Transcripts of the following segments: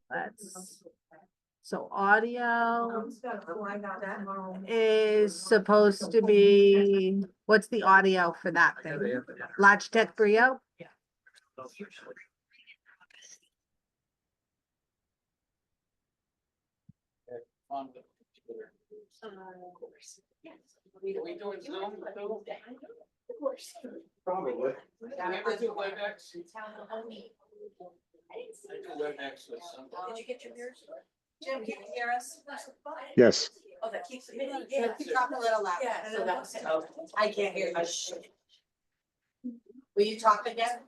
That's, so audio is supposed to be, what's the audio for that thing? Logitech Brio? Of course. Yes. Are we doing Zoom? Of course. Probably. Ever do WebEx? Did you get your mirrors? Jim, can you hear us? Yes. Oh, that keeps it. Yeah, talk a little louder. Yeah, So that's, I can't hear you. Will you talk again?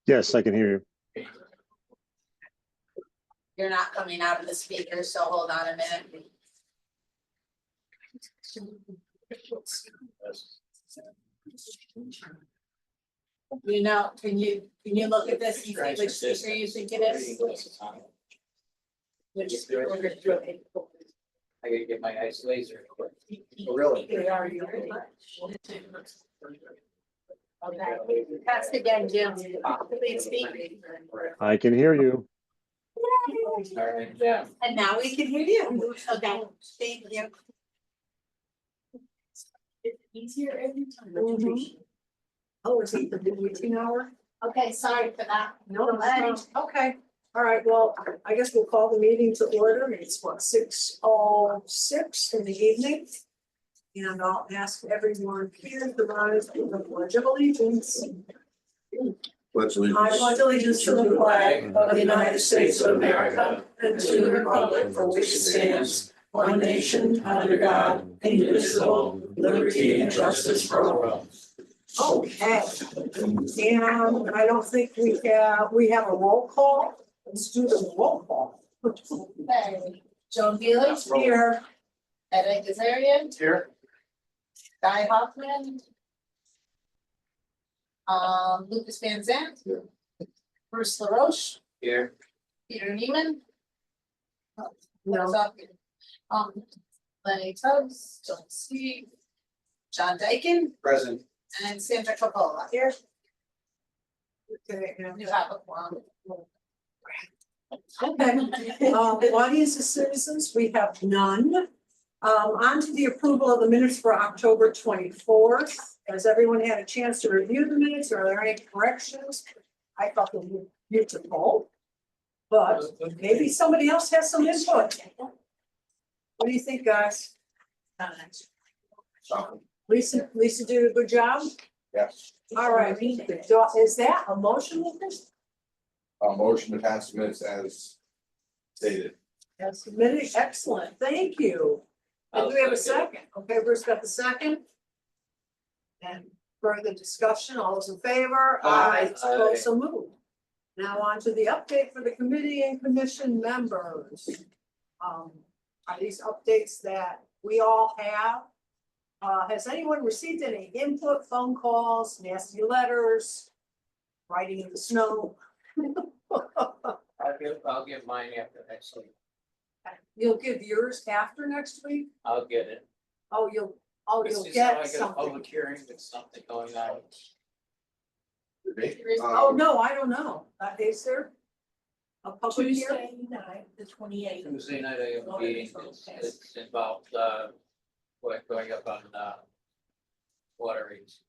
Yes, I can hear you. You're not coming out of the speaker, so hold on a minute. You know, can you look at this and see which speaker you think it is? Which speaker? I gotta get my eyes laser. Really? Okay, test again, Jim. Please speak. I can hear you. Yeah. And now we can hear you. Okay, thank you. It's easier every time. Oh, is it the meeting hour? Okay, sorry for that. No, okay, all right, well, I guess we'll call the meeting to order. It's what, 6:06 in the evening? And I'll ask everyone here to rise to the Pledge of Allegiance. Pledge I pledge allegiance to the flag of the United States of America and to the republic for which it stands, one nation under God, indivisible, liberty and justice for all. Okay, and I don't think we have a roll call. Let's do the roll call. Okay, Joan Felix here. Ed Gazarian, Here. Guy Hoffman. Lucas Van Zandt. Here. Bruce LaRoche, Here. Peter Neiman. No. Lenny Tubbs, John Steve, John Dyken, Present. and Sandra Coppola here. Okay, You have a quorum. okay, audience of citizens, we have none. On to the approval of the minutes for October 24th. Has everyone had a chance to review the minutes? Are there any corrections? I thought they were beautiful. But maybe somebody else has some input. What do you think, guys? Lisa did a good job? Yes. All right, is that a motion, Lucas? A motion to pass minutes as stated. As submitted, excellent, thank you. And do we have a second? Okay, Bruce got the second. And further discussion, all those in favor? Aye. Opposed, so moved. Now on to the update for the committee and commission members. Are these updates that we all have? Has anyone received any input, phone calls, nasty letters, writing in the snow? I'll get mine after next week. You'll give yours after next week? I'll get it. Oh, you'll It's just get how I get a something. public hearing with something going on. Oh, no, I don't know. Is there a public hearing? Tuesday night, the 28th. Tuesday night I have a meeting, it's involved, going up on, water rates.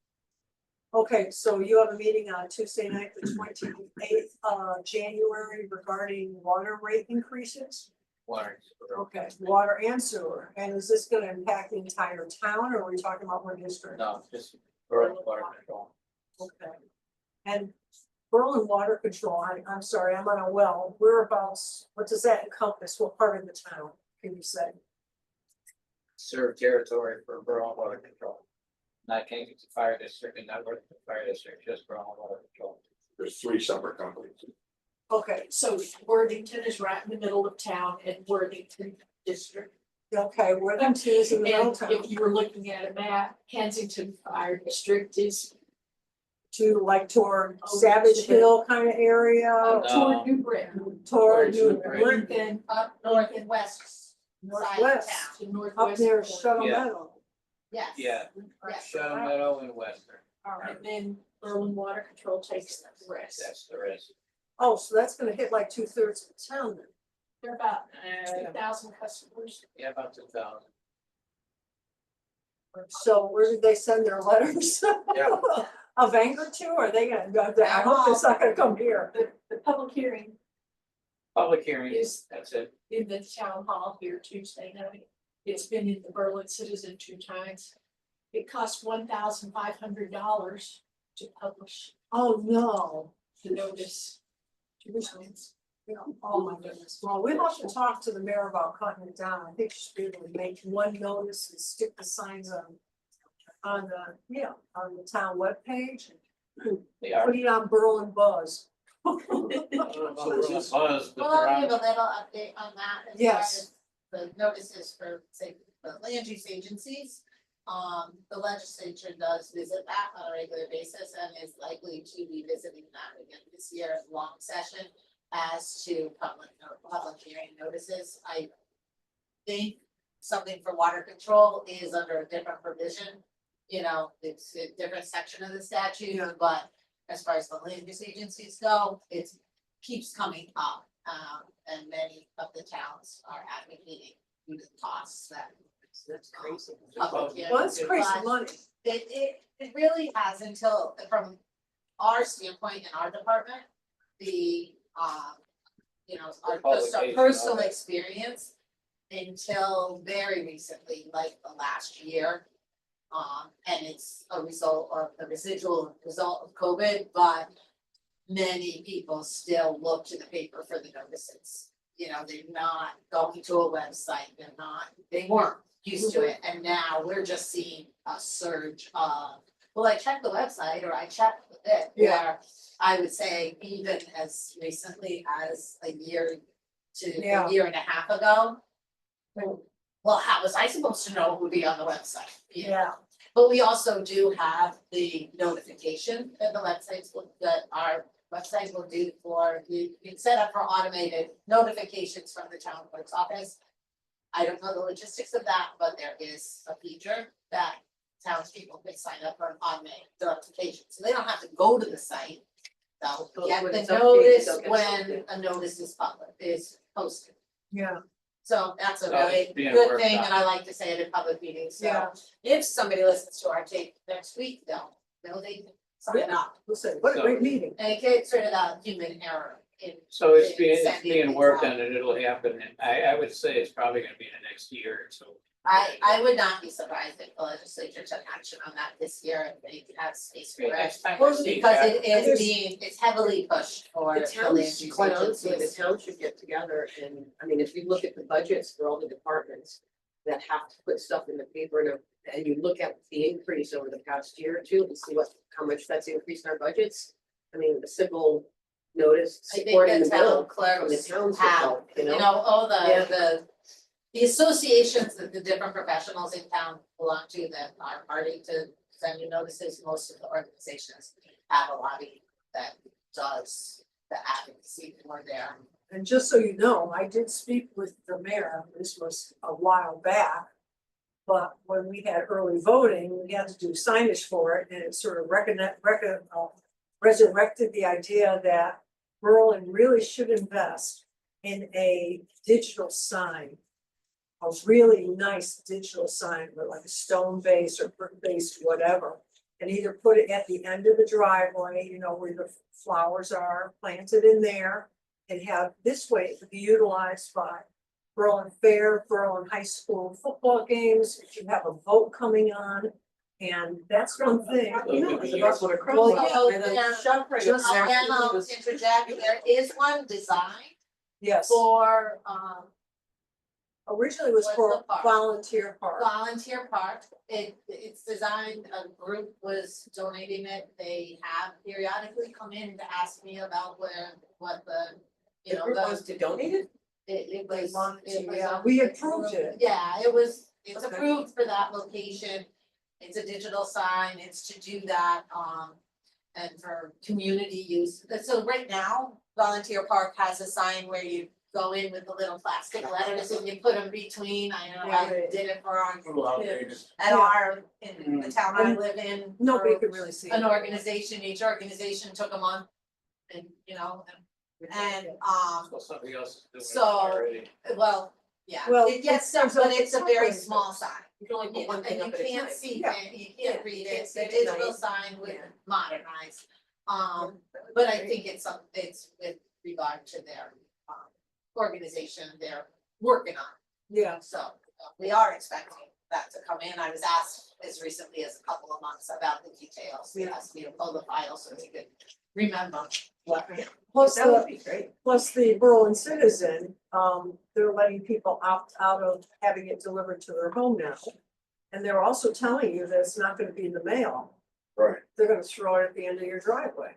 Okay, so you have a meeting on Tuesday night, the 28th of January regarding water rate increases? Water. Okay, water and sewer. And is this gonna impact the entire town or are we talking about one district? No, just for water control. Okay. And Berlin Water Control, I'm sorry, I'm on a well. Whereabouts, what does that encompass? What part of the town can you say? Serve territory for Berlin Water Control. Not Kansas Fire District and not Worthington Fire District, just Berlin Water Control. There's 3 separate companies. Okay, So Worthington is right in the middle of town and Worthington District. okay, Worthington is in the middle And town. if you were looking at a map, Kensington Fire District is To like toward Savage Hill kind of area, toward New Britain. toward New New Britain. Britain, Up north and west side of Northwest. town. To up northwest. near corner. Shuttle Yeah. Meadow. Yes. Yeah, Yes. Shadow Meadow and Western, All right, then Berlin Water Control takes the rest. that's the rest. Oh, so that's gonna hit like 2/3 of the town then. They're about 2,000 customers. Yeah, about 2,000. So where did they send their letters? Yeah. Of anger to, or are they gonna, I hope it's not gonna come here. The public hearing Public hearing, is that's it. in the town hall here Tuesday night. It's been in the Berlin Citizen 2 times. It costs $1,500 to publish Oh, no. the notice. Oh, my goodness. Well, we'll have to talk to the mayor about cutting it down. I think she should be able to make one notice and stick the signs on the town webpage. They are. Put it on Berlin Buzz. Buzz, but Well, they're I'll give on. a little update on that as far Yes. as the notices for, say, the land use agencies. The legislature does visit that on a regular basis and is likely to be visiting that again this year in long session as to public hearing notices. I think something for water control is under a different provision. You know, it's a different section of the statute, Yeah. but as far as the land use agencies go, it keeps coming up. And many of the towns are advocating due to the costs that. That's crazy. public hearing Well, it's crazy but money. It really has until, from our standpoint in our department, the, you know, our Publication of personal it. experience until very recently, like the last year. And it's a result of the residual result of COVID, but many people still look to the paper for the notices. You know, they're not going to a website, they weren't used to it, and now we're just seeing a surge of, well, I checked the website or I checked it, Yeah. where I would say even as recently as a year to Yeah. a year and a half ago. Well, how was I supposed to know who would be on the website? You know? Yeah. But we also do have the notification that the websites that our website will do for, you can set up for automated notifications from the town clerk's office. I don't know the logistics of that, but there is a feature that townspeople can sign up for an automated notification, so they don't have to go to the site. They'll get When the it's updated, notice they'll get when something. a notice is posted. Yeah. So that's a So it's really being good worked thing, on. and I like to say it in public meetings, so Yeah. if somebody listens to our tape next week, they can sign up. Listen, what a So- great meeting. And it gets rid of that human error in. So it's sending being things worked out. on and it'll happen, and I would say it's probably gonna be in the next year or so. I would not be surprised if the legislature took action on that this year, if they have space for it. Next time I Well, see Because that, it is it's heavily pushed for The the towns, land use quite honestly, the agencies. town should get together and, I mean, if you look at the budgets for all the departments that have to put stuff in the paper and you look at the increase over the past year or two and see how much that's increased our budgets. I mean, the civil notice I think supporting the the town bill from the clerks towns would have, help, you you know? know, all Yeah. the associations that the different professionals in town belong to that are party to send you notices, most of the organizations have a lobby that does the advocacy for their. And just so you know, I did speak with the mayor, this was a while back. But when we had early voting, we had to do signage for it, and it sort of resurrected the idea that Berlin really should invest in a digital sign. A really nice digital sign with like a stone base or brick base, whatever. And either put it at the end of the driveway, you know, where the flowers are planted in there. And have, this way it could be utilized by Berlin Fair, Berlin High School football games, if you have a vote coming on. And that's one thing, You know, it's about what a Well, crosswalk you and know, a yeah, shop right just- there. Again, I'll interject, there is one design yes, for originally it was What's for the park? volunteer park. volunteer park. It's designed, a group was donating it. They have periodically come in to ask me about what the, you The know, group wants to donate it? it They was. wanted it to, was yeah, a- we approved it. Yeah, it's Okay. approved for that location. It's a digital sign, it's to do that, and for community use. So right now, Volunteer Park has a sign where you go in with the little plastic letters and you put them between. I know I Yeah. did it for our, Little outdated. at our, in the town I live in. Nobody for could really see An it. organization, each organization took a month and, you know, and And, So somebody else is doing it So- already. well, yeah, Well, it gets there's done, a- but it's a very it's small sign. You can only put one And thing you up at a can't time. see Yeah. it, you can't read Can't it, see the it digital tonight. sign would Yeah. modernize. But I think it's with regard to their organization, they're working on. Yeah, So we are expecting that to come in. I was asked as recently as a couple of months about the details. They asked me to pull the file so we could remember what. plus That would the, be great. plus the Berlin Citizen, they're letting people opt out of having it delivered to their home now. And they're also telling you that it's not gonna be in the mail, Right. they're gonna throw it at the end of your driveway.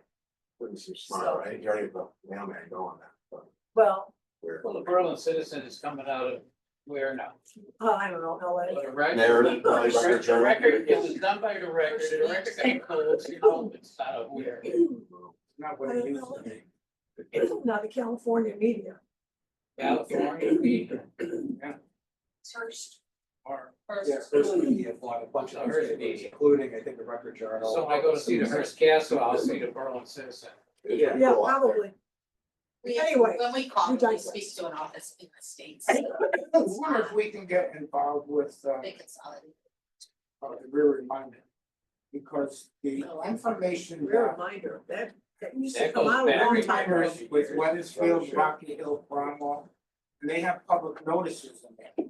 Wouldn't seem smart, right? You already have the mailman going that, but Well, we're. Well, the Berlin Citizen is coming out of where now? I don't know, LA. The record. Narrative, like record The journal. record, it was done by the record, got pulled, you know, it's out of where. I Not what it don't used know. to be. Now the California media. California media. First. Or, Yeah, Hearst Media bought a bunch of Hearst newspapers, Media. including, I think, the Record Journal. so when I go to see the Hearst Castle, I'll see the Berlin Citizen. It's Yeah. pretty Yeah, cool out there. probably. We, Anyway, when we call, we we digress. speak to an office in the States. I wonder if we can get involved with, They consolidate. the rear reminder. Because the Oh, wow. information Real that reminder, that used to That come goes out a back. long rear time ago. reminders with Weathersfield, Rocky Hill, Cromwell, and they have public notices in there.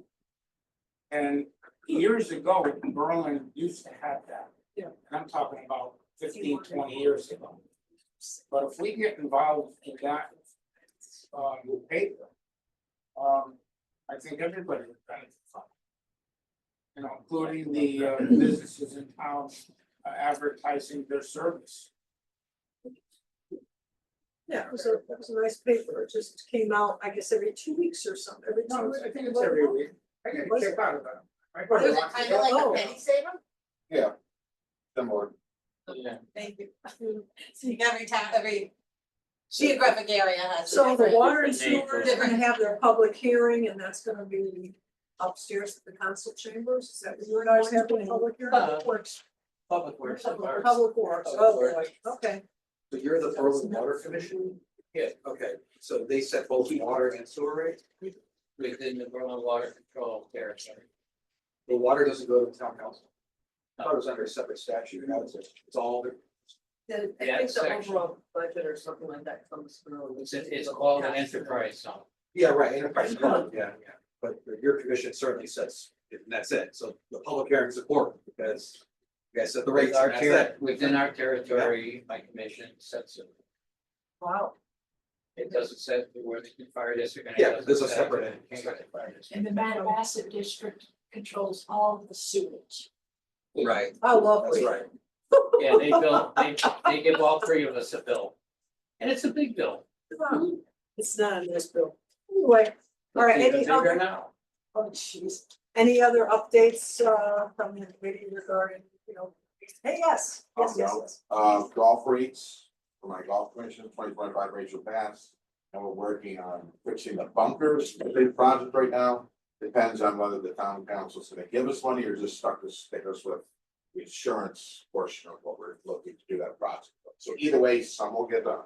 And years ago, Berlin used to have that. Yeah. And I'm talking about 15, 20 years ago. But if we get involved in that, paper, I think everybody would benefit from it. You know, including the businesses in town advertising their service. Yeah, it was a nice paper, it just came out, I guess, every 2 weeks or something, every 2 No, weeks. I think it's every week. I get a kick out of it. I go to Was it Rocky kind Hill. of like Oh. a penny saver? Yeah. Similar. Yeah. Thank you. So you got every geographic area has. a So the different- water and Different sewer, name. they're gonna have their public hearing, and that's gonna be upstairs at the council chambers, is that what you guys have a public hearing? Works. Public Works. Public works, oh, boy, okay. So you're the Berlin Water Commission? Yeah. Okay, so they set both water and sewer rates? Within the Berlin Water Control Territory. The water doesn't go to the town council? I thought it was under a separate statute, now it's all the. I Yeah, think the section. overall budget or something like that comes through. It's called an enterprise zone. Yeah, right, enterprise fund, yeah, but your commission certainly sets, and that's it, so the public hearing is important, because you guys set the rates, and that's it. Within our territory, my commission sets it. Wow. It doesn't set the Worthington Fire District. and it Yeah, doesn't there's a set separate the entity. Kingston Fire District. And the Madawassett district controls all of the sewage. Right, How lovely. that's right. Yeah, they give all three of us a bill. And it's a big bill. It's not in this bill. Anyway, all right, It's even any bigger other, now. oh jeez, any other updates, from the committee regarding, hey, yes, yes. Golf rates for my golf commission, 2025 Rachel passed. And we're working on fixing the bunkers, the big project right now. Depends on whether the town council's gonna give us money or just stuck to stick us with the insurance portion of what we're looking to do that project. So either way, some will get done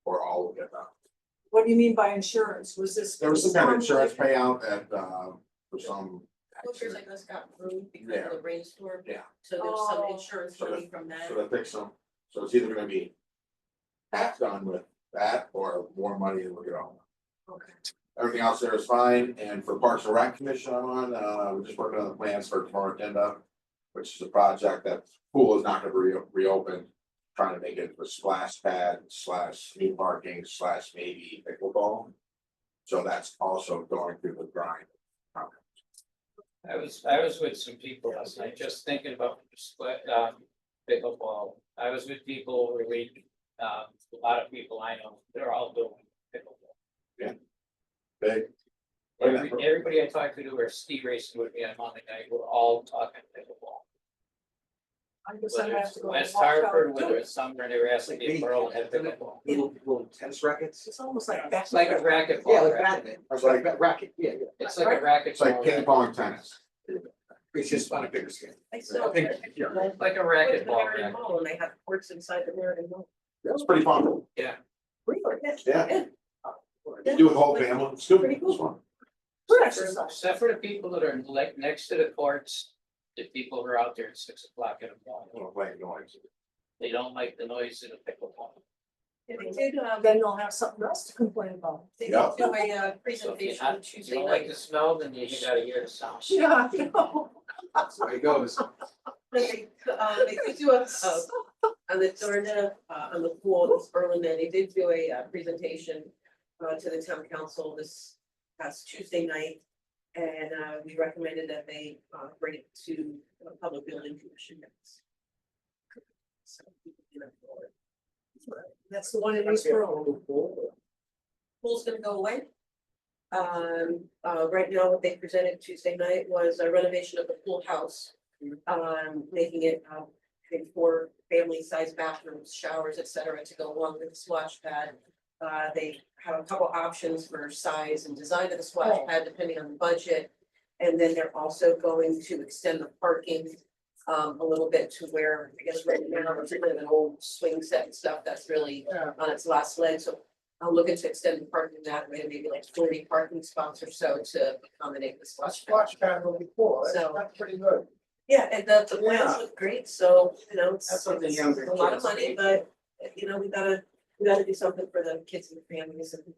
or all will get done. What do you mean by insurance? Was this? There was some kind of insurance payout at, for some. Scooters like us got ruined because Yeah. of the rainstorm. Yeah. So there's some Oh. insurance So money from that. So they fix them, so it's either gonna be half done with that or more money and we'll get on. Okay. Everything else there is fine, and for Parks and Rec Commission I'm on, we're just working on the plans for tomorrow agenda. Which is a project that pool is not gonna reopen, trying to make it a splash pad / new parking / maybe pickleball. So that's also going through the grind. I was with some people last night, just thinking about pickleball. I was with people really, a lot of people I know, they're all doing pickleball. Big. Everybody I talked to were ski racing with me on Monday night, we're all talking pickleball. I guess I'm Whether gonna have it's to go. West walk out Hartford, and do whether it. it's Sumner, they were asking me if Earl had pickleball. Little tennis rackets? It's almost like. It's like a racquetball. Yeah, like racket. racket. It's like- Racket, yeah, yeah. It's like a racket. It's like ping pong tennis. It's just on a bigger scale. I saw. I think, yeah. Like a Went racquetball. to Marion racket. Mall and they have courts inside the Marion Mall. That's pretty fun. Really? Yeah. Do the whole family, it's good, Pretty cool. it's fun. Good exercise. Except for the people that are like next to the courts, the people who are out there at 6 o'clock in the I morning, don't play noise. they don't like the noise of the pickleball. If they did, then they'll have something else to complain about. They did Yeah. do a So if you presentation have- on if you Tuesday don't like night. the smell, then you gotta hear the sound. Yeah, I know. That's the way it goes. They did do a, on the Dorna, on the pool, this Berlin, they did do a presentation to the town council this past Tuesday night. And we recommended that they bring it to the public building commission next. So, you know, That's the one in East Berlin. pool's gonna go away. Right now, what they presented Tuesday night was a renovation of the pool house. Making it, I think 4 family size bathrooms, showers, et cetera, to go along with the splash pad. They have a couple options for size and design of the splash pad, depending on the budget. And then they're also going to extend the parking a little bit to where, I guess, right now, it's kind of an old swing set and stuff that's really on its last leg, so I'm looking to extend the parking that way, maybe like 40 parking spots or so to accommodate the splash pad. pad will be cool, So- that's pretty good. Yeah, and the plans Yeah. look great, so, you know, it's That's what the it's younger a lot of kids money, need. but, you know, we gotta do something for the kids and families, and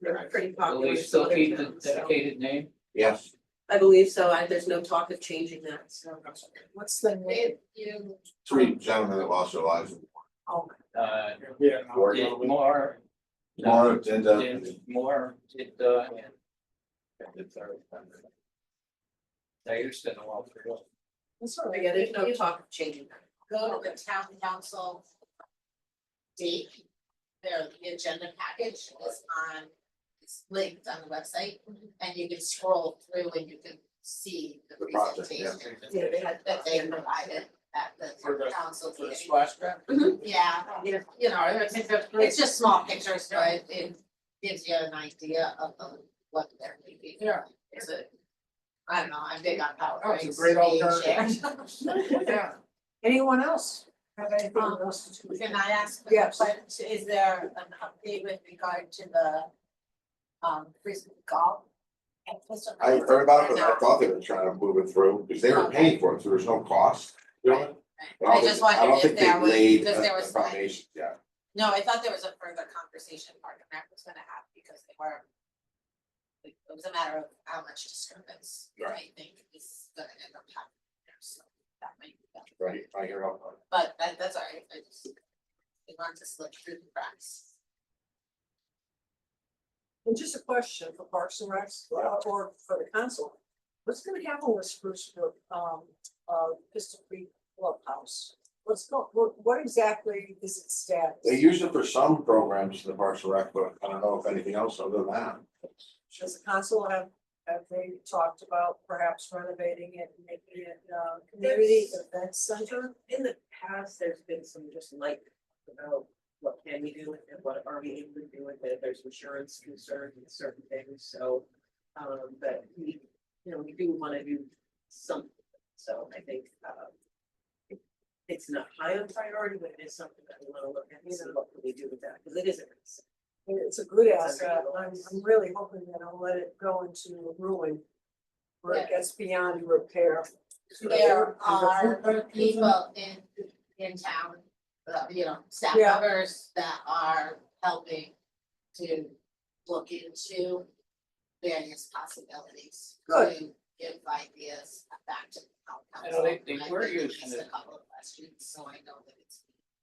they're pretty Will popular. they in some still other keep the towns, so. dedicated name? Yes, I believe so, there's no talk of changing that, so. What's the name? If you, 3 gentlemen that lost their lives. Oh, Yeah. Or- Did more. More than Did more, did and. The third. They used to know all 3. that's all right. Yeah, there's no talk of changing that. go to the town council date, the agenda package is on, it's linked on the website, and you can scroll through and you can see the The project, yeah. presentation Yeah, they had that they provided at the For the- council For the meeting. splash pad? Yeah, you know, it's just small pictures, but it gives you an idea of what they're thinking. Yeah. It's a, I don't know, I'm big on Oh, it's a PowerPoints great being alternative. shared. Yeah. Anyone else have anything else to do? Can I ask, Yes. is there an update with regard to the frisbee golf? I heard about it, but I thought they were trying to move it through, because they were paying for it, so there's no cost. You know? I just I don't wondered if think they there was, laid because there a was, foundation, yeah. no, I thought there was a further conversation partner that was gonna have, because they were. It was a matter of how much disturbance, I think, is gonna end up happening there, so that might be better. Right, I hear about it. But that's all right, I just. We want to slip through the cracks. And just a question for Parks and Recs, or for the council. What's gonna happen with Spruce Brook, Pistol Creek Clubhouse? What exactly is its status? They use it for some programs in the Parks and Rec, but I don't know if anything else other than that. Does the council have they talked about perhaps renovating it, and making it, community event center? In the past, there's been some just like about what can we do with it, what are we able to do with it, there's insurance concerns and certain things, so. But we, you know, we do wanna do something, so I think, it's not high on priority, but it is something that we wanna look at, and see what can we do with that, because it is a risk. It's a good asset, I'm really hoping that I'll let it go into ruin. Where it gets beyond repair. There are people in town, you know, staff Yeah. members that are helping to look into various possibilities. Good. To give ideas back to the town I know they council. were I've been using asked it. a couple of questions, so I know that it's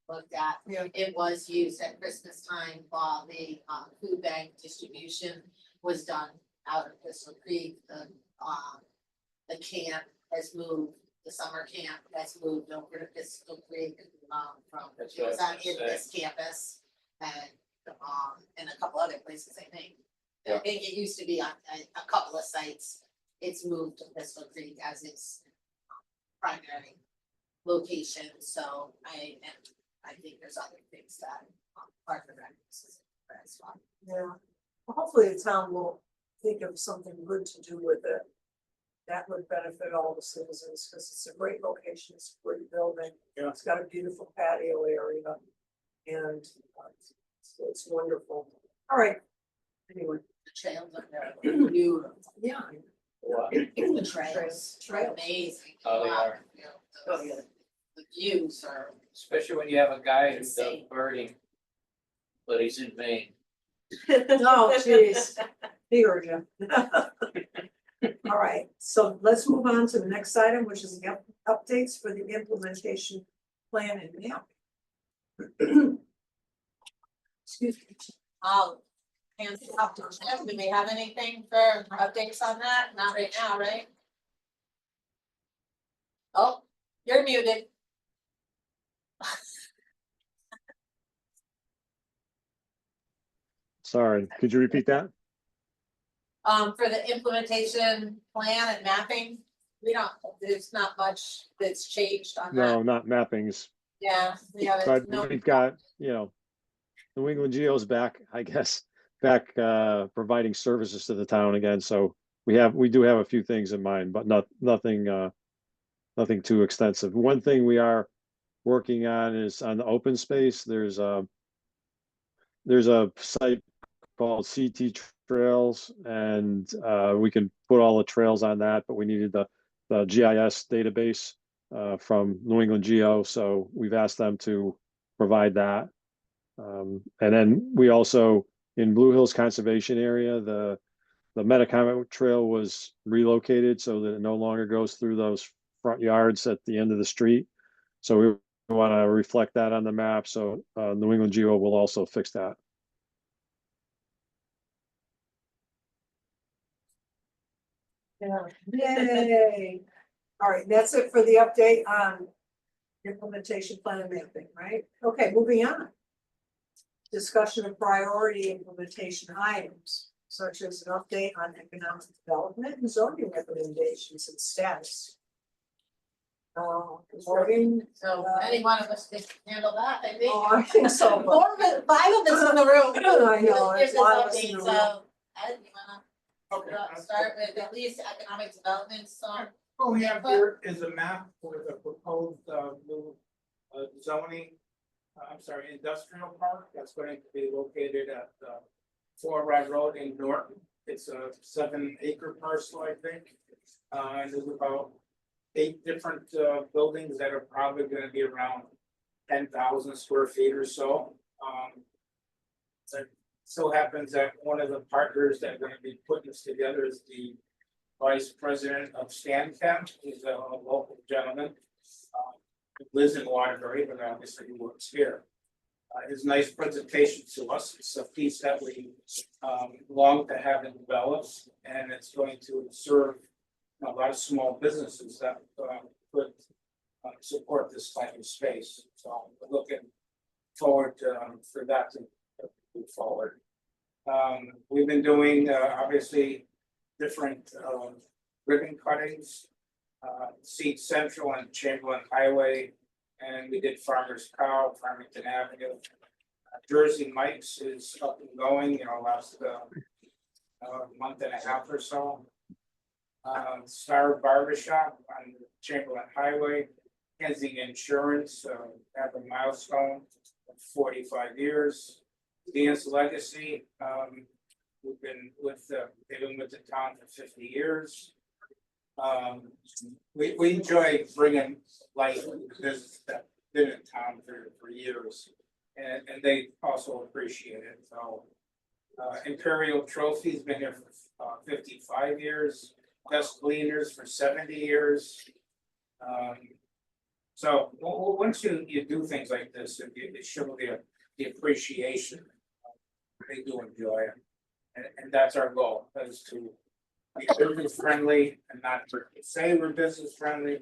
looked at. Yeah. It was used at Christmas time while the food bank distribution was done out of Crystal Creek. The camp has moved, the summer camp has moved over to Crystal Creek, from, That's it was what I on was in gonna this campus and a couple other places, I think. I Yeah. think it used to be on a couple of sites. It's moved to Crystal Creek as its primary location, so I think there's other things that part of the records as well. Yeah, well, hopefully the town will think of something good to do with it. That would benefit all the citizens, because it's a great location, it's a great building. Yeah. It's got a beautiful patio area. And it's wonderful. All right, Anyway, The trails are beautiful. yeah. The trails. Trails. Amazing. Oh, they are. Oh, yeah. The views are. Especially when you have a guy who's Insane. birding. But he's in Maine. Oh, jeez. He heard you. All right, so let's move on to the next item, which is the updates for the implementation plan and map. Excuse me. Hands up to Jeff, do we have anything for updates on that? Not right now, right? Oh, you're muted. Sorry, could you repeat that? For the implementation plan and mapping, there's not much that's changed on that. No, not mappings, Yeah, we haven't. but no- we've got, New England Geo's back, I guess, back providing services to the town again, so we do have a few things in mind, but nothing too extensive. One thing we are working on is on the open space. There's a site called CT Trails, and we can put all the trails on that, but we needed the GIS database from New England Geo, so we've asked them to provide that. And then we also, in Blue Hills Conservation Area, the Metacomet Trail was relocated so that it no longer goes through those front yards at the end of the street. So we want to reflect that on the map, so New England Geo will also fix that. Yeah. Yay. All right, that's it for the update on implementation plan and mapping, right? Okay, moving on. Discussion of priority implementation items, such as an update on economic development and zoning recommendations and status. Voting. So any one of us can handle that, I think. Oh, I think so. 5 of us in the room. I know, Here's there's a lot of this us in update, the room. so Ed, you wanna Okay. start with at least economic development, so. What we have here is a map for the proposed new zoning. I'm sorry, industrial park that's going to be located at 4 Rod Road in Norton. It's a 7-acre parcel, I think. And there's about 8 different buildings that are probably gonna be around 10,000 square feet or so. It so happens that one of the partners that are gonna be putting this together is the vice president of StanChem. He's a local gentleman. He lives in Waterbury, but obviously he works here. His nice presentation to us, it's a piece that we long to have it developed, and it's going to serve a lot of small businesses that could support this type of space. So we're looking forward for that to move forward. We've been doing obviously different ribbon cuttings, Seed Central and Chamberlain Highway, and we did Farmer's Cow, Farmington Avenue. Jersey Mike's is up and going, last month and a half or so. Star Barbershop on Chamberlain Highway, Kensington Insurance, have a milestone of 45 years. Dance Legacy, we've been they've been with the town for 50 years. We enjoy bringing life to the business that's been in town for years, and they also appreciate it. So, Imperial Trophy's been here for 55 years. Best Cleaners for 70 years. So once you do things like this, you show the appreciation. They do enjoy it, and that's our goal, is to be business friendly and not say we're business friendly.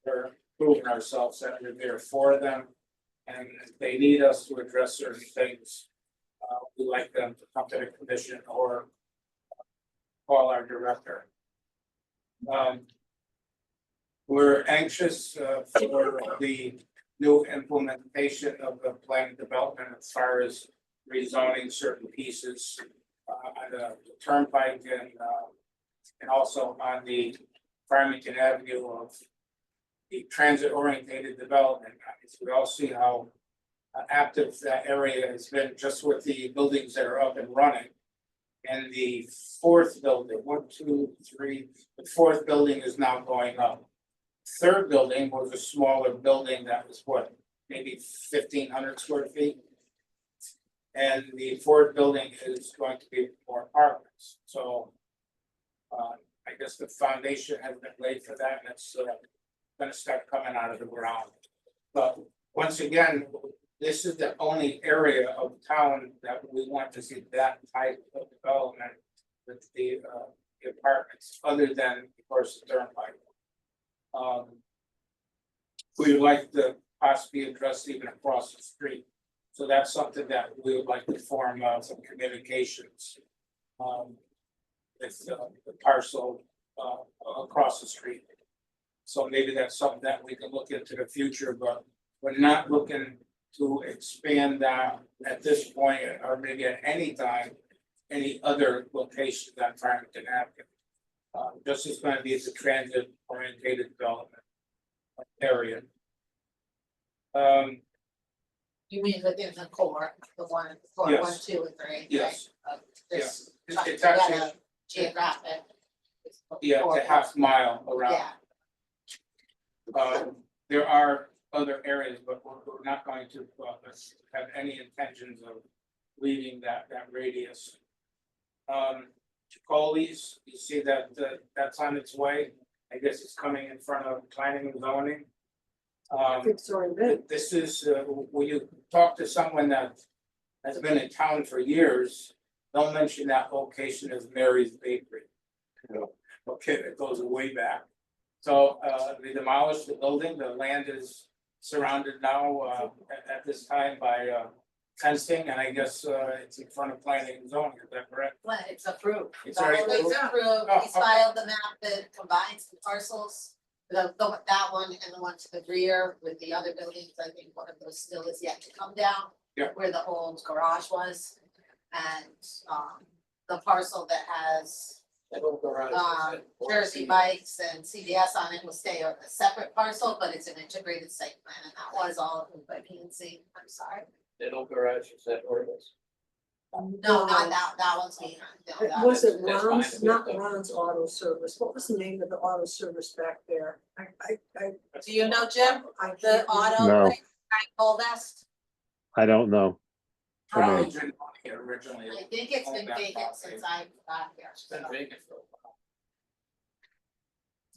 We're proving ourselves that we're there for them, and if they need us to address certain things, we like them to come to the commission or call our director. We're anxious for the new implementation of the plan development as far as rezoning certain pieces on the turnpike and also on the Farmington Avenue of the transit oriented development. We all see how active that area has been just with the buildings that are up and running. And the fourth building, 1, 2, 3, the fourth building is now going up. Third building was a smaller building that was what, maybe 1,500 square feet? And the fourth building is going to be more apartments, so. I guess the foundation has been laid for that, and it's gonna start coming out of the ground. But once again, this is the only area of town that we want to see that type of development with the apartments, other than, of course, the turnpike. We would like to possibly address even across the street. So that's something that we would like to form some communications. With the parcel across the street. So maybe that's something that we can look into the future, but we're not looking to expand that at this point, or maybe at any time, any other locations on Farmington Avenue. This is gonna be the transit oriented development area. You mean within the core, the one, core Yes. 1, 2, and 3, Yes. right? Of this It's trying it's to actually, get a geographic. yeah, it's a half mile around. Yeah, There are other areas, but we're not going to have any intentions of leaving that radius. Chicoli's, you see that that's on its way. I guess it's coming in front of planning and zoning. I think it's already been. This is, when you talk to someone that has been in town for years, don't mention that location as Mary's Bakery. Okay, it goes way back. So, they demolished the building, the land is surrounded now, at this time by, fencing, and I guess, it's in front of planning and zoning, is that correct? well, it's approved. It's already It's approved, Oh, he's okay. filed the map that combines the parcels. That one and the one to the rear with the other buildings, I think one of those still is yet to come down. Yeah. Where the old garage was, and, the parcel that has Jersey Bikes and CVS on it will stay a separate parcel, but it's an integrated site plan, and that was all approved by P and Z, I'm sorry. Little garage, is that ordinance? No, not that one's being, no, that Was it that's Ron's, fine. not Ron's Auto Service? What was the name of the auto service back there? Do you know, Jim, I the can't auto, No. thing, Gold Vest? I don't know. Probably Okay. didn't want it originally. I think it's been Owned that vacant property. since I got here. It's been vacant for a while.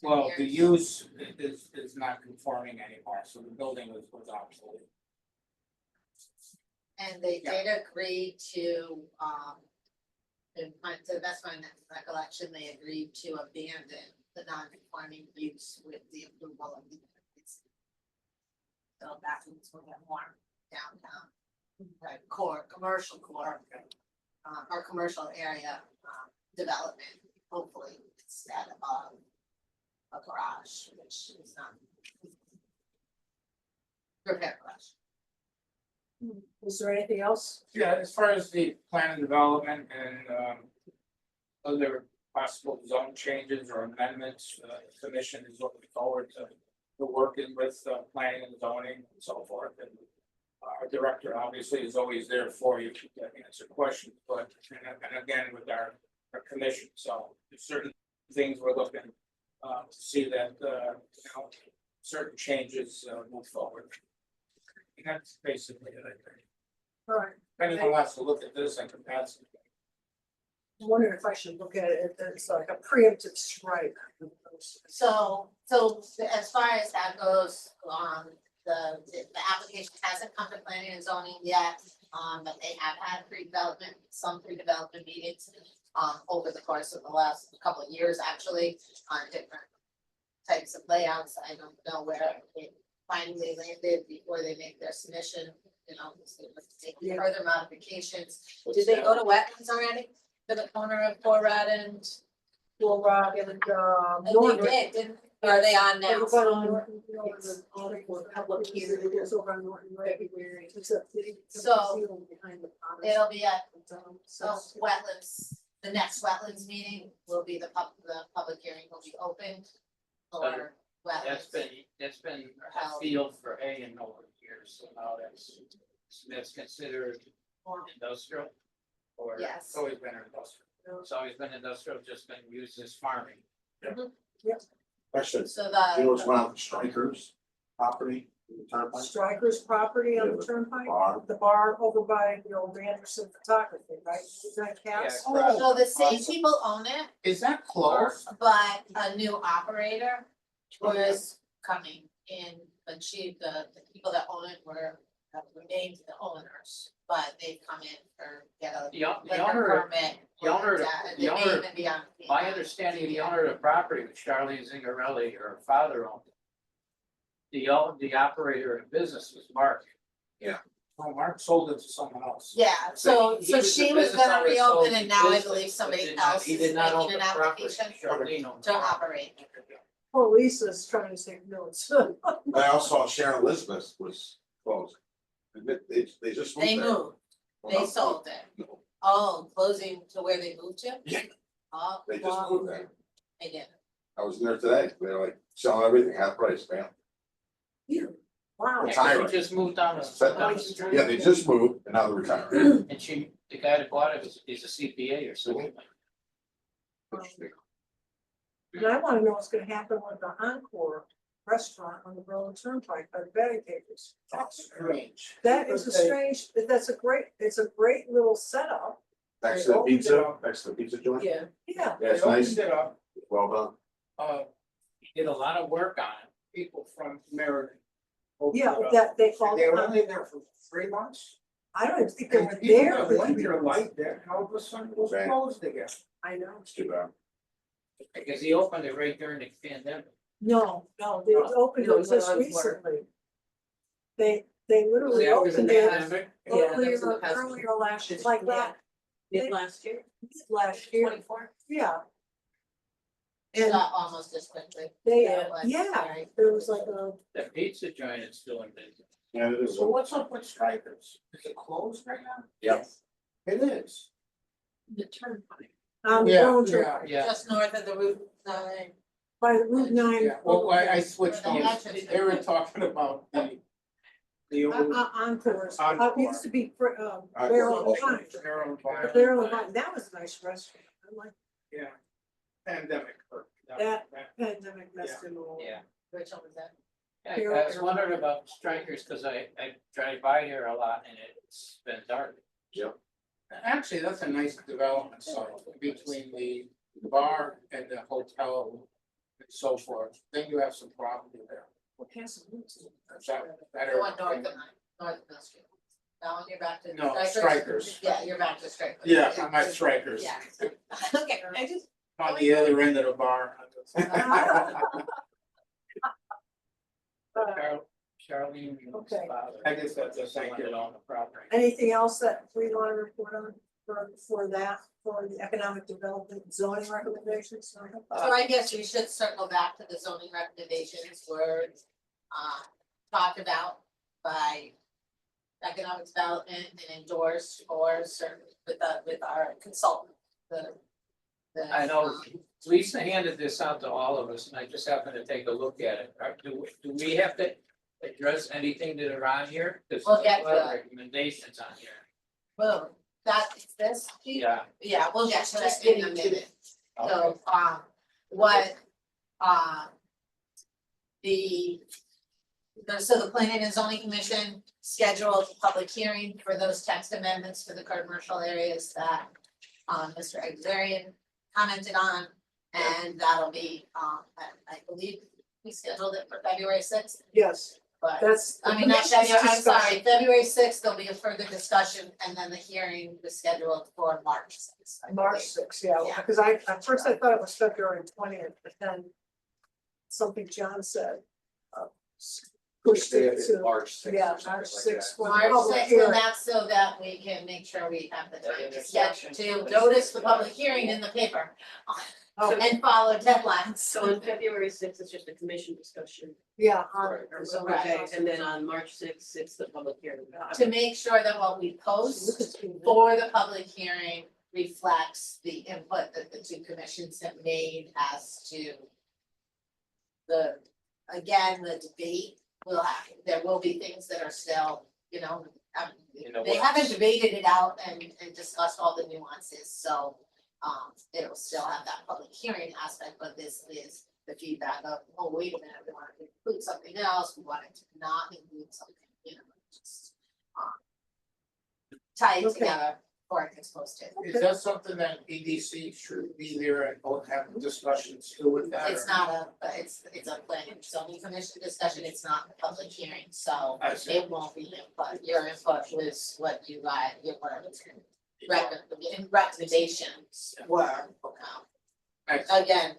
Well, the Years. use is not conforming anymore, so the building was obsolete. And they did agree to, to the best of my recollection, they agreed to abandon the non-conforming use with the approval of the. So that means we'll have more downtown, right, core, commercial core, or commercial area, development, hopefully, instead of a garage, which is not. Repair garage. Is there anything else? Yeah, as far as the plan and development and other possible zone changes or amendments, the commission is looking forward to working with planning and zoning and so forth. And our director obviously is always there for you to answer questions, but and again with our commission, so there's certain things we're looking to see that certain changes move forward. And that's basically it, I think. All right, If anyone wants to look at this, I can pass it. I'm wondering if I should look at it as like a preemptive strike. So as far as that goes, the application hasn't come to planning and zoning yet, but they have had some pre-development meetings. Over the course of the last couple of years, actually, on different types of layouts. I don't know where it finally landed before they make their submission, take further modifications. Did they go to wetlands already? To the corner of Forad and Well, Rock and they did, didn't, or are they on now? It's over February. So, It'll be at, so wetlands, the next wetlands meeting will be the public hearing will be opened for wetlands. That's been a field for A and over years, so now that's considered industrial. Or Yes. It's always been industrial. It's always been industrial, just been used as farming. Question, So you know what's the, going on with Strikers property? in the turnpike? Strikers property on Yeah, the the turnpike, Bar. the bar over by the old Anderson Photography, right? Is that Cass? Yeah. so the same people own it, Is that closed? but a new operator was coming in, but the people that own it were named the owners, but they've come in for get a The liquor owner, permit. the owner, the the owner, name and beyond. my understanding, the owner of the property, which Charlene Zingarelli, her father owned. The operator of the business was Mark. Oh, Mark sold it to someone else. Yeah, so He so was the she was business gonna owner, sold reopen the and now I business, believe but somebody did not- else he is did not own making an the property. application Charlene owned the to property. operate. Poor Lisa's trying to take notes. I also saw Sharon Elizabeth was closed. They just moved They there. moved, Well, they no, sold it. no, Oh, closing to where they moved to? Yeah. Oh, They just well, moved there. they did. I was in there today. They're like selling everything half price, man. Wow. It's Yeah, 'cause hiring. she just moved down the street. Yeah, they just moved and now they're retiring. And the guy that bought it is a CPA or something. Interesting. And I wanna know what's gonna happen with the Encore restaurant on the Berlin Turnpike by the Betty Papers. That's strange. That is a strange, it's a great little setup. Next to the pizza, next to the pizza joint. Yeah. Yeah, Yeah, it's They nice, opened it up, well done. He did a lot of work on it. people from Meriden. opened yeah, it up. that they call They it, were only there for 3 months. I don't even think they And were people there that for went 3 there months. like that, all of a sudden it was Right. closed again. I know. It's too bad. Because he opened it right during the pandemic. No, they opened No, it just no, recently. They literally After the opened it pandemic, Yeah, that was in earlier, the past. earlier last, like that, Last year. last year, 24. yeah. And Not almost as quickly. they, It was yeah, very- there was like a, the pizza joint is still in business. Yeah, it is. So what's up with strikers? Is it closed right now? Yep. It is. The turnpike. Berlin Turnpike, Yeah, Yeah, Just north of the Route 9. by the Route 9. yeah, well, I switched Where the on, entrance they were is. talking about the old. Encores, it Encore. used to be, Barrel and Vine. Arrow The Vine. Barrel and Vine, that was a nice restaurant, I like Yeah. Pandemic. hurt. that pandemic messed in all. yeah. Which one was that? I was wondering about strikers because I drive by here a lot and it's been dark. Actually, that's a nice development site between the bar and the hotel and so forth. Then you have some property there. Is that better? The one north of 9, north of Mill Street. Now when you're back to. No, Strikers. Yeah, you're back to strikers. Yeah, I'm at Strikers, Yeah. Okay, I just. on the other end of the bar. Charlene. Okay. I guess that's a thank you. On the property. Anything else that we want to report on for that, for the economic development zoning recommendations? So I guess we should circle back to the zoning recommendations were talked about by economic development and endorsed or certain with our consultant, I know Lisa handed this out to all of us and I just happened to take a look at it. Do we have to address anything that are on here? There's a We'll lot get to of it. recommendations on here. Boom, that's this. Yeah. Yeah, we'll get to Just it in a getting to minute. Okay. So, what, so the planning and zoning commission scheduled a public hearing for those text amendments for the commercial areas that Mr. Exarian commented on. And that'll be, I believe we scheduled it for February 6th, Yes, but that's. I mean, not commission's February, I'm sorry, discussion. February 6th, there'll be a further discussion and then the hearing was scheduled for March 6th. I March believe. 6th, yeah, Yeah. because at first I thought it was February 20th, but then something John said. Pushed it to, March 6th. yeah, or something March like 6th. that. for the March public 6th, hearing. and that's so that we can make sure we have the time to intersection. to notice the public hearing in the paper. Oh. And follow deadlines. So on February 6th, it's just a commission discussion. Yeah, Okay, and then on March 6th, it's the public hearing. To make sure that what we post for the public hearing reflects the input that the two commissions have made as to the debate. There will be things that are still, You know they what? haven't debated it out and discussed all the nuances, so It'll still have that public hearing aspect, but this is the feedback of, oh, wait a minute, we want to include something else, we want it to not include something, you know, just. Tie it Okay. together before it gets posted. Is that something that EDC should be there and both have discussions too with that? It's or- not a, but it's a planning zoning commission discussion, it's not a public hearing, so I see. it won't be input. Your input was what you got, your recommendations were, Excellent. again,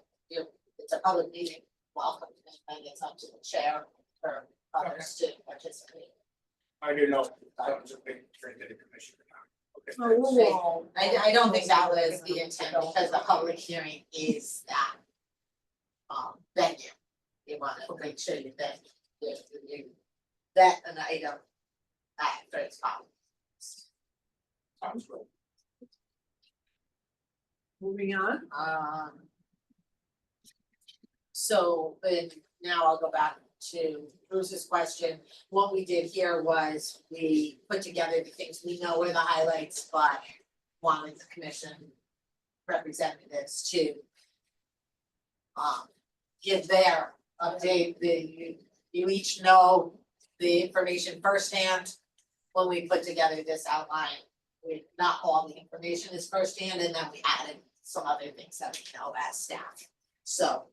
it's a public meeting, welcome, and it's up to the chair for others to participate. I didn't know if that was a big trend in the commission or not. Oh, Okay. well, I don't think that was the intent, because the public hearing is that. Venue, you wanna make sure you that an item at first call. Sounds good. moving on. So, and now I'll go back to Bruce's question. What we did here was we put together the things we know were the highlights, but wanted the commission representatives to give their update, you each know the information firsthand. When we put together this outline, not all the information is firsthand, and then we added some other things that we know as staff. So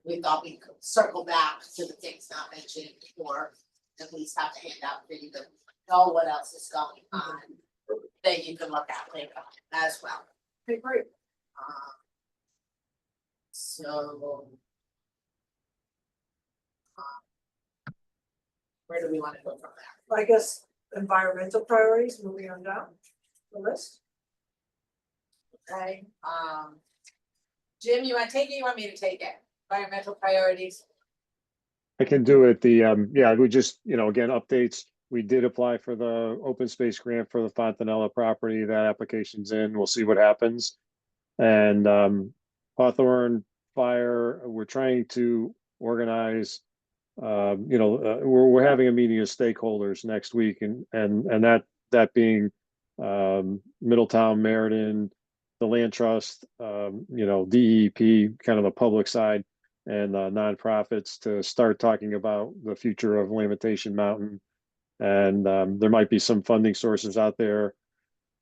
we thought we could circle back to the things not mentioned, or at least have to hand out for you to know what else is going on. That you can look at later on as well. Okay, great. So. Where do we want to go from there? I guess environmental priorities, moving on down the list. Okay, Jim, you want to take it, you want me to take it? Environmental priorities, I can do it. Yeah, we just, again, updates. We did apply for the open space grant for the Fontanella property. That application's in. We'll see what happens. And Hawthorne Fire, we're trying to organize. We're having a meeting of stakeholders next week, and that being Middletown, Meriden, the Land Trust, DEP, kind of the public side, and nonprofits to start talking about the future of Lamentation Mountain. And there might be some funding sources out there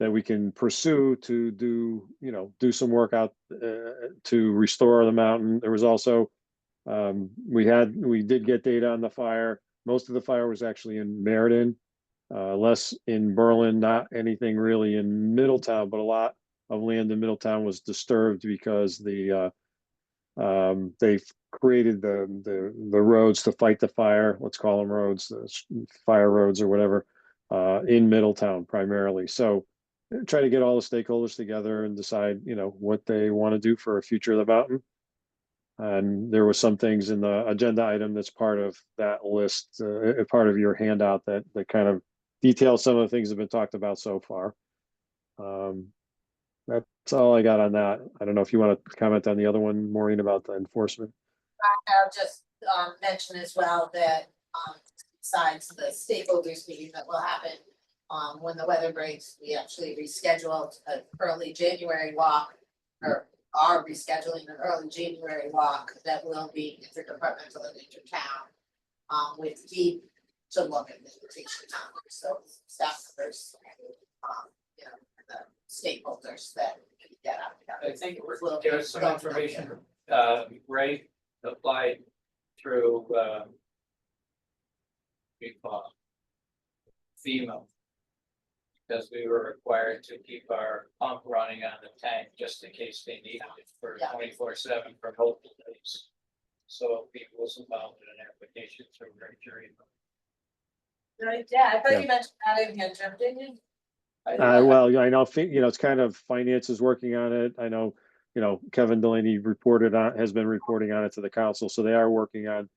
that we can pursue to do some work out to restore the mountain. There was also we did get data on the fire. Most of the fire was actually in Meriden, less in Berlin, not anything really in Middletown, but a lot of land in Middletown was disturbed because they've created the roads to fight the fire. Let's call them roads, the fire roads or whatever, in Middletown primarily. So try to get all the stakeholders together and decide, what they want to do for a future of the mountain. And there were some things in the agenda item that's part of that list, part of your handout that kind of details some of the things that have been talked about so far. That's all I got on that. I don't know if you want to comment on the other one, Maureen, about the enforcement. I'll just mention as well that besides the stakeholders meeting that will happen when the weather breaks, we actually rescheduled an early January walk, or are rescheduling an early January walk that will be interdepartmental and intertown with Deep to look at the vacation time. So staff members, the stakeholders that can get out. I think there was some information, Ray applied through, we call FEMA. Because we were required to keep our pump running on the tank just in case they needed it for 24/7 for multiple days. So people was involved in an application through Mercury. Yeah, I thought you mentioned that in here, Jim, didn't you? Well, I know, it's kind of finances working on it. I know, Kevin Delaney has been reporting on it to the council, so they are working on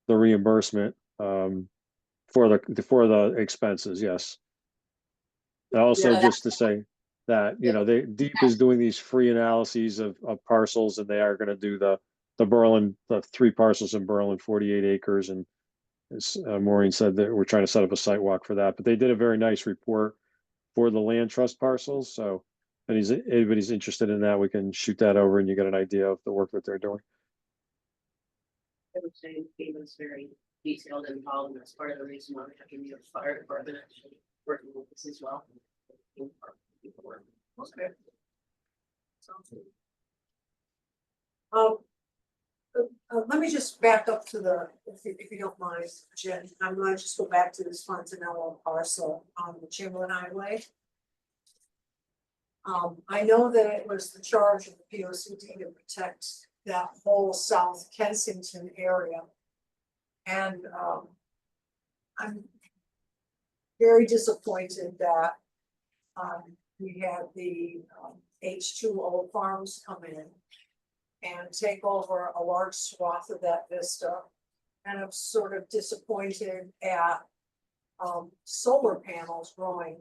the reimbursement for the expenses, yes. And also just to say that, Deep is doing these free analyses of parcels, and they are gonna do the 3 parcels in Berlin, 48 acres, and as Maureen said, that we're trying to set up a site walk for that, but they did a very nice report for the land trust parcels, so anybody's interested in that, we can shoot that over and you get an idea of the work that they're doing. I would say FEMA's very detailed and involved, and that's part of the reason why we have to be a fire department actually working with this as well. Okay. Sounds good. Um, let me just back up to the, if you don't mind, Jen, I'm gonna just go back to this Fontanella parcel on the Chamberlain Highway. I know that it was the charge of the POCD to protect that whole South Kensington area. And, I'm very disappointed that, we had the, H2O farms come in and take over a large swath of that vista. And I'm sort of disappointed at, solar panels growing,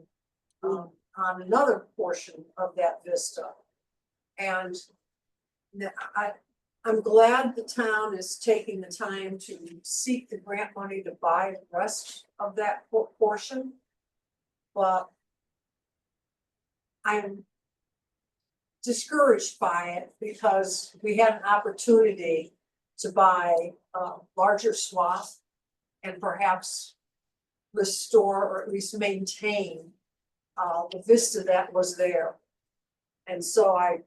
on another portion of that vista. And I'm glad the town is taking the time to seek the grant money to buy the rest of that portion. But I'm discouraged by it because we had an opportunity to buy a larger swath and perhaps restore or at least maintain the vista that was there. And so I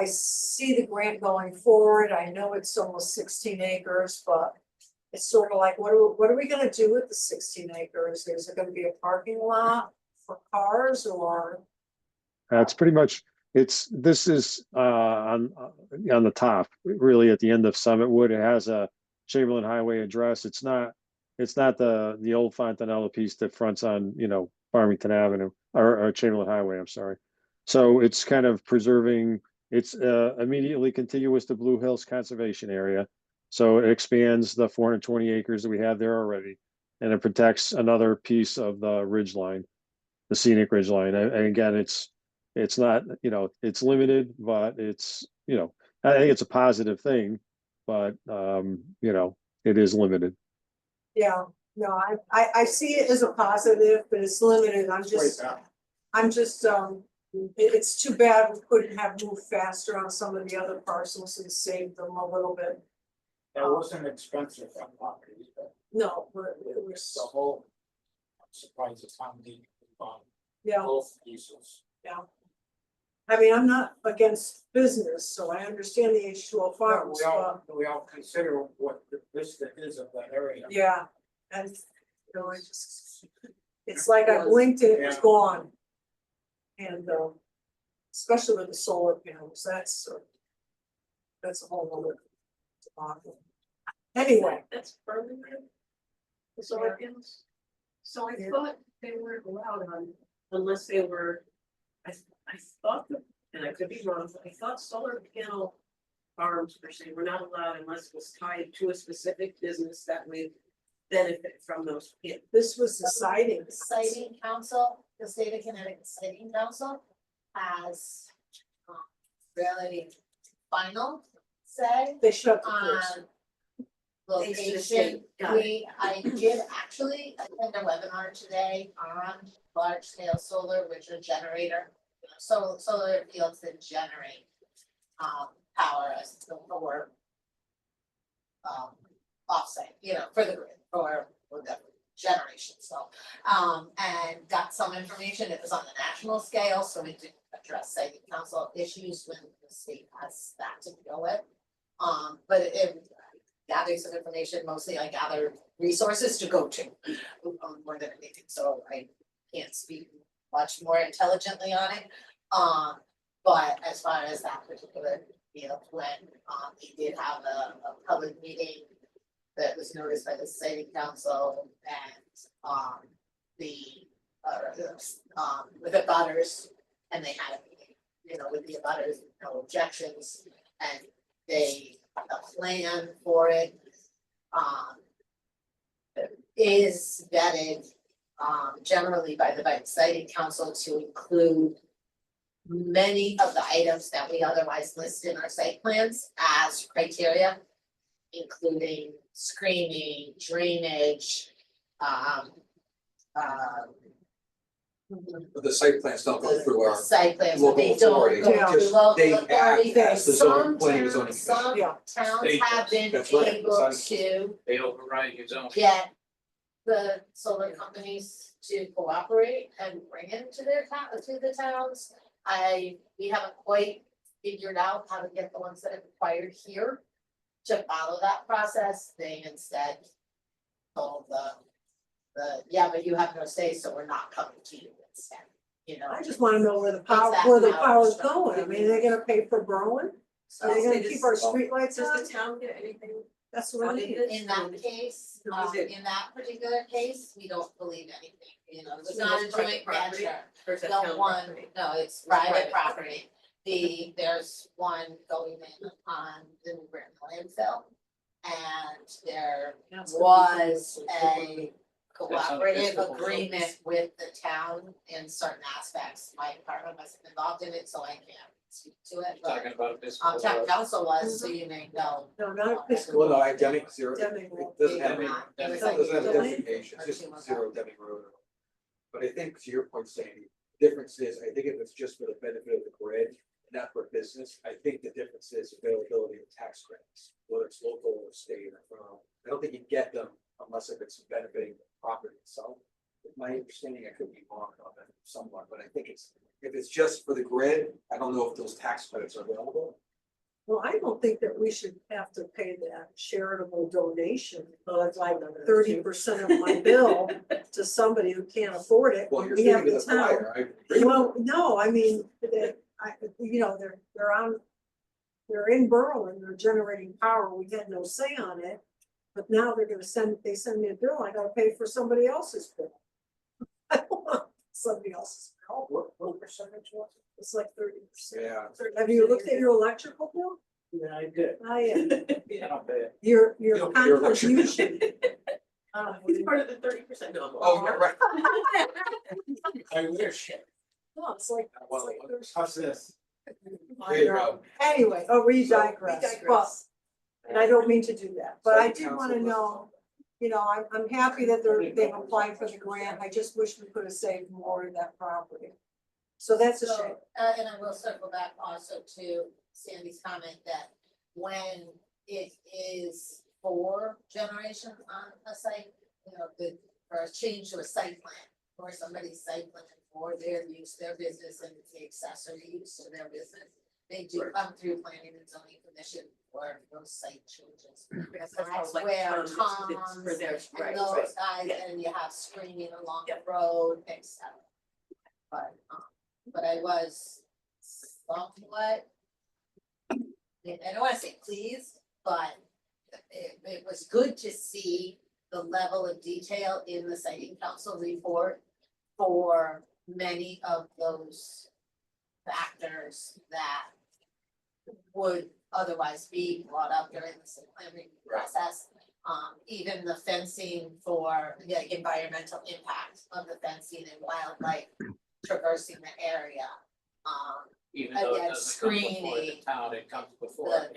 see the grant going forward. I know it's almost 16 acres, but it's sort of like, what are we gonna do with the 16 acres? Is it gonna be a parking lot for cars or? It's pretty much, this is on the top, really at the end of Summitwood. It has a Chamberlain Highway address. It's not the old Fontanella piece that fronts on, Farmington Avenue or Chamberlain Highway, I'm sorry. So it's kind of preserving, it's immediately contiguous to Blue Hills Conservation Area. So it expands the 420 acres that we have there already. And it protects another piece of the ridge line, the scenic ridge line. And again, it's not, it's limited, but it's, I think it's a positive thing, but it is limited. Yeah, no, I see it as a positive, but it's limited. It's too bad we couldn't have moved faster on some of the other parcels and saved them a little bit. That wasn't expensive on properties, but No, but it was, the whole. I'm surprised it's how many, yeah, both pieces. yeah. I mean, I'm not against business, so I understand the H2O farms, but We all consider what the vista is of that area. yeah, and it's like I blinked and it was gone. And especially with the solar panels, that's a whole other debacle. Anyway, That's permanent. The solar panels. So I thought they weren't allowed on unless they were, I thought, and I could be wrong, but I thought solar panel farms per se were not allowed unless it was tied to a specific business that would benefit from those. this was the siting. The Siting Council, the state of Connecticut Siting Council has really final say They shut the on place. location. I did actually attend a webinar today on large scale solar, which are generator. So solar fields that generate power as for offsite, for the grid or the generation. So and got some information. It was on the national scale, so we did address siting council issues when the state has that to go with. But it gathering some information, mostly I gathered resources to go to more than anything, so I can't speak much more intelligently on it. But as far as that particular field, when we did have a public meeting that was noticed by the siting council and with the butters, and they had a meeting, with the butters, no objections, and they a plan for it is vetted generally by the siting council to include many of the items that we otherwise list in our site plans as criteria, including screening, drainage, But the site plans don't go through The our site plans, but they local don't authority, go Yeah. through just local they authority. act as the zoning, Some planning and zoning towns, commission. some Yeah. towns State have does. been That's right. able Besides- to They override your zone. get the solar companies to cooperate and bring it to their to the towns. We haven't quite figured out how to get the ones that are required here to follow that process. They instead told yeah, but you have no say, so we're not coming to you instead, you know? I just wanna know where the power, Exactly where the how power's it's going. I mean, they're gonna pay for Berlin? Are they So gonna keep our streetlights does on? the town get anything? That's what I funded mean. In that case, No, is it- in that particular case, we don't believe anything, you know, it's So not a it's private joint property? venture. Or is that No town one, property? no, it's private private property. There's one going in on the New Britain landfill. And there was a cooperative agreement with the town in certain aspects. My department wasn't involved in it, so I can't speak to it, but Talking about this. Mm-hmm. town council was, so you may know. No, not this. Well, no, Deming zero, Deming Road. it doesn't have any, It was it like doesn't have a Deming? designation, it's Or two just of zero Deming Road. But I think to your point, Sandy, the difference is, I think if it's just for the benefit of the grid, not for business, I think the difference is availability of tax credits, whether it's local or state or federal. I don't think you get them unless if it's benefiting the property itself. My understanding, I could be wrong on that somewhat, but I think it's, if it's just for the grid, I don't know if those tax credits are available. Well, I don't think that we should have to pay that charitable donation of like 30% of my bill to somebody who can't afford it. Well, you're We have speaking to the the town. buyer, I agree. Well, no, I mean, they're in Berlin, they're generating power, we had no say on it. But now they send me a bill, I gotta pay for somebody else's bill. I don't want somebody else's bill. What percentage was it? It's like 30%. Yeah. Have you looked at your electrical bill? Yeah, I did. Yeah, Not bad. your Your electric- contribution. He's part of the 30%. Oh, yeah, right. I wish. No, it's like, How's this? There you go. anyway, we digress, but, and I don't mean to do that, but I did wanna know, you know, I'm happy that they've applied for the grant, I just wish we could have saved more of that property. So that's a shame. So, and I will circle back also to Sandy's comment that when it is for generation on a site, you know, or a change to a site plan, or somebody's site plan for their use, their business, and it's the accessory use to their business, they do come through planning and zoning commission for those site changes. Because that's where Tom's For their, and right, those right. guys, yeah. and you have screening along the road, etc. But I was somewhat, I don't wanna say pleased, but it was good to see the level of detail in the siting council report for many of those factors that would otherwise be brought up during the site plan review process. Even the fencing for the environmental impact of the fencing and wildlife traversing the area. Even though it Again, doesn't come before the screening town, it comes before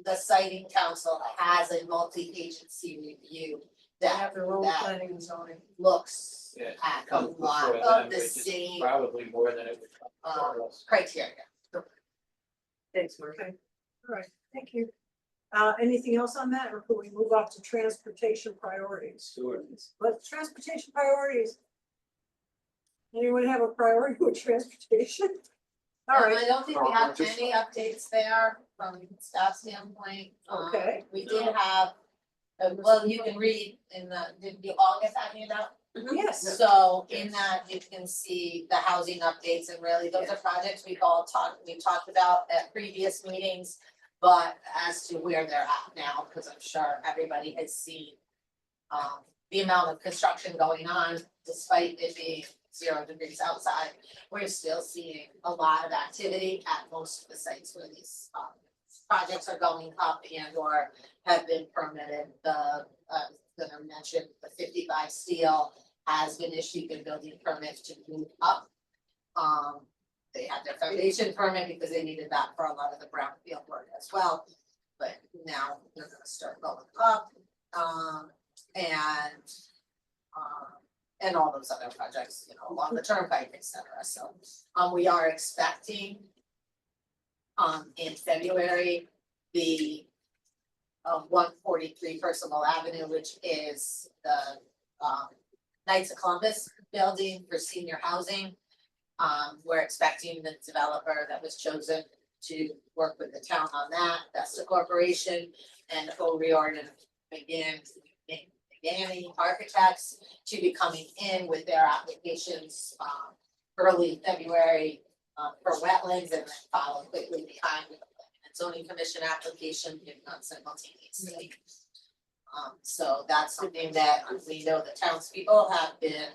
The siting council has a multi-agency review They that have their own planning and zoning. looks Yeah, at a comes lot before them, of the which is same probably more than it would come before us. criteria. Thanks, Mark. Okay, all right, thank you. Anything else on that, or could we move up to transportation priorities? Sure. But transportation priorities. Anyone have a priority with transportation? All I right, don't think we have Just- any updates there from staff standpoint. Okay. We did have, well, you can read in the August handout. yes, So in that, you can see the housing updates, and really those are projects we've talked about at previous meetings. But as to where they're at now, because I'm sure everybody has seen the amount of construction going on, despite it being 0 degrees outside, we're still seeing a lot of activity at most of the sites where these projects are going up and or have been permitted. Gonna mention the 55 steel has been issued a building permit to move up. They had their foundation permit because they needed that for a lot of the brownfield work as well. But now they're gonna start going up, and and all those other projects, you know, along the turnpike, et cetera, so, we are expecting. In February, the 143 Percival Avenue, which is the Knights of Columbus building for senior housing. We're expecting the developer that was chosen to work with the town on that, that's the corporation, and O'Riordan Beginning Architects to be coming in with their applications early February for wetlands, and then follow quickly behind with the Planning and Zoning Commission application, if not simultaneously. So that's something that we know the townspeople have been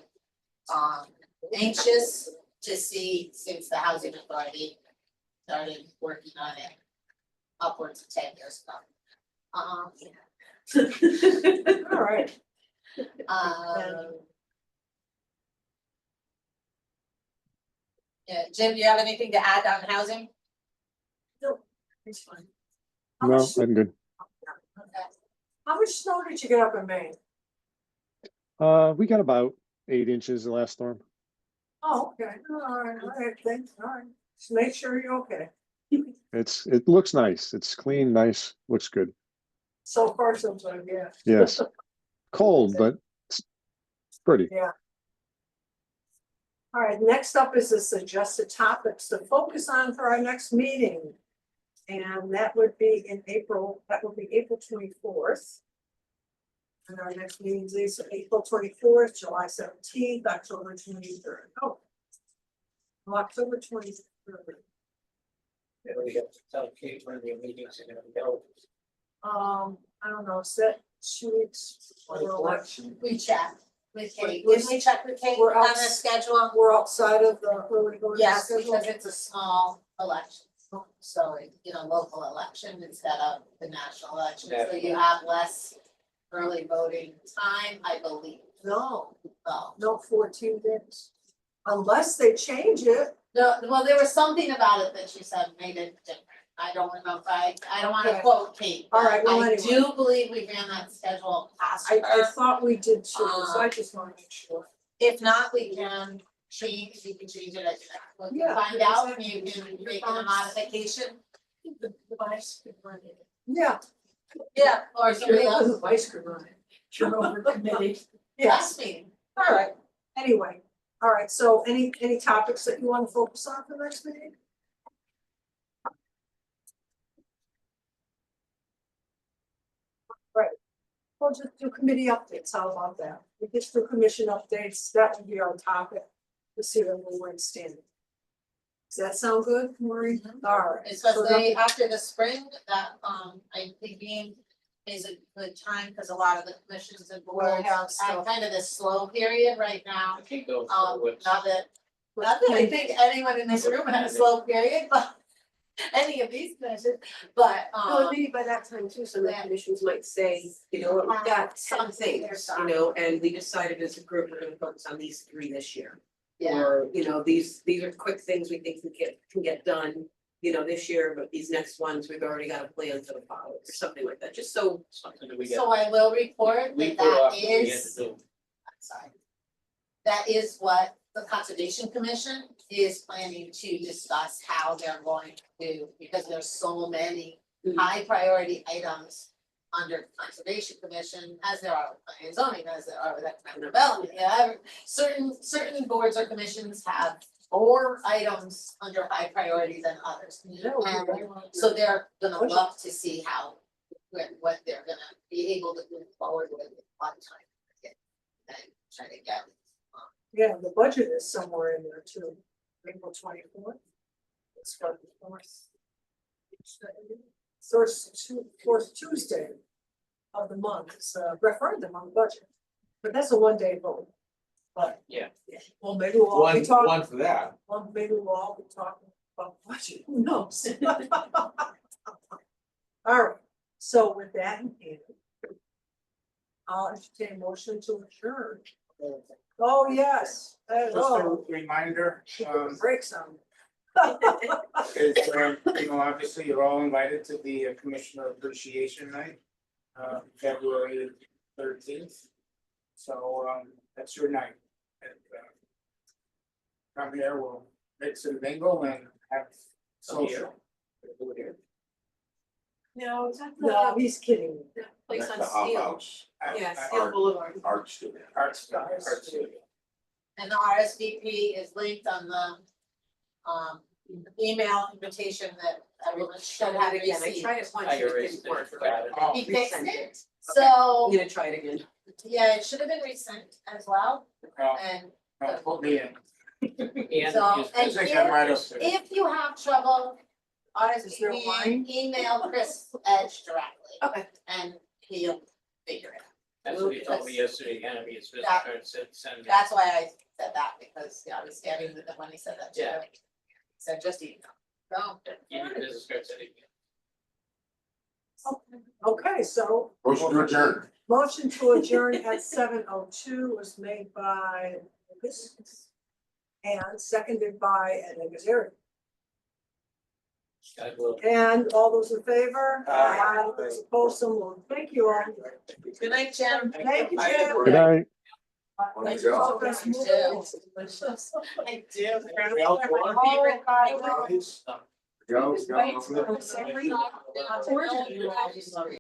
anxious to see since the housing authority started working on it upwards of 10 years ago. All right. Yeah, Jim, do you have anything to add on housing? It's fine. How No, much- I'm good. Okay. How much snow did you get up in Maine? We got about 8 inches the last storm. Oh, okay, all right, thanks, all right, just make sure you're okay. It looks nice. It's clean, nice, looks good. So far, so good, yeah. Yes. Cold, but it's pretty. All right, next up is the suggested topics to focus on for our next meeting. And that would be in April, that would be April 24th. And our next meeting is April 24th, July 17th, October 23rd. Oh. Well, October 23rd. We have to tell Kate when the meetings are gonna be held. I don't know, set 2 weeks for election. We checked with Kate, We're- didn't we check with Kate we're on the outs- schedule? We're outside of the early voting. Yes, schedule. because it's a small election, so you know, local election instead of the national election, so you have less early voting time, I believe. No, Oh, no 14 days. Unless they change it. no, well, there was something about it that she said made it different. I don't remember, I don't wanna Okay. quote Kate, All but right, well, I anyway. do believe we ran that schedule past I her. thought we did too, so I just want to make sure. If not, we can change, we can change it, we can Yeah, find out, and you can make a modification. The vice could run it. Yeah. Yeah, or somebody The else, vice could run it. Turnover committee. Yes, ask me. all right, anyway, all right, so any topics that you want to focus on for next meeting? Right, we'll just do committee updates, how about that? We just do commission updates, that would be our topic, to see where we're standing. Does that sound good, Marie? All right. so Especially after the spring, that, I'm thinking is a good time, because a lot of the commissions and Will boards have have stuff. kind of this slow period right now. I can go Not forward. that I think anyone in this room had a slow period, but any of these commissions, but, Well, maybe by that time too, some of the Yeah. commissions might say, you know, what, we've got some Something, things, there's you know, and we decided as a group, we're gonna focus on these 3 this year. yeah, Or, you know, these are quick things we think can get done, you know, this year, but these next ones, we've already got a plan for the following, or something like that, just so. Something that we get, so I will report we that put off that what we had is. to do. Sorry. That is what the Conservation Commission is planning to discuss how they're going to, because there's so many high priority items under Conservation Commission, as there are with planning and zoning, as there are with economic development. Yeah, certain boards or commissions have more items under high priority than others. And so they're gonna love to see how, what they're gonna be able to move forward with on time. And try to get. Yeah, the budget is somewhere in there too, April 24th. It's got the fourth Tuesday of the month, it's a referendum on the budget, but that's a 1-day vote. But. Yeah. Well, maybe we'll all be talking, for that. maybe we'll all be talking about budget, who knows? All right, so with that in hand. I'll entertain a motion to adjourn. Oh, yes, Just a oh, reminder, break some. is, you know, obviously you're all invited to the Commissioner Appreciation Night, February 13th. So, that's your night. Come here, we'll mix and mingle and have social. No, it's not No, he's kidding. the place Next on to Hop Steel. House, Yeah, Art- Steel Boulevard. Art Studio. Art studio. And the RSVP is linked on the email invitation that everyone should have Again, I received. tried it once, I and it erased didn't it, work. forgot it. Oh, He fixed Resend it, it. so, I'm gonna try it again. yeah, it should have been resent as well, No, and no, put me in. And so, use and I think I'm right up there. if you have trouble, Is there a RSVP, line? email Chris Edge directly, Okay. and he'll figure it out. That's what he told me yesterday, again, I mean, it's business That- card said, send me. That's why I said that, because yeah, I was standing with him when he said that too. Yeah. He said, just email. So. Give me business card said again. Okay, so Motion to adjourn. motion to adjourn at 7:02 was made by Lucas and seconded by Ed Gazari. I will. And all those in favor? Aye. Those opposed, so moved. Thank you all. Good night, Jim. Thank you, Aye. Jim. Good night. Wanna go? Focus, move. I do. We all My want favorite part. Go, go. Wait, Go. Sorry.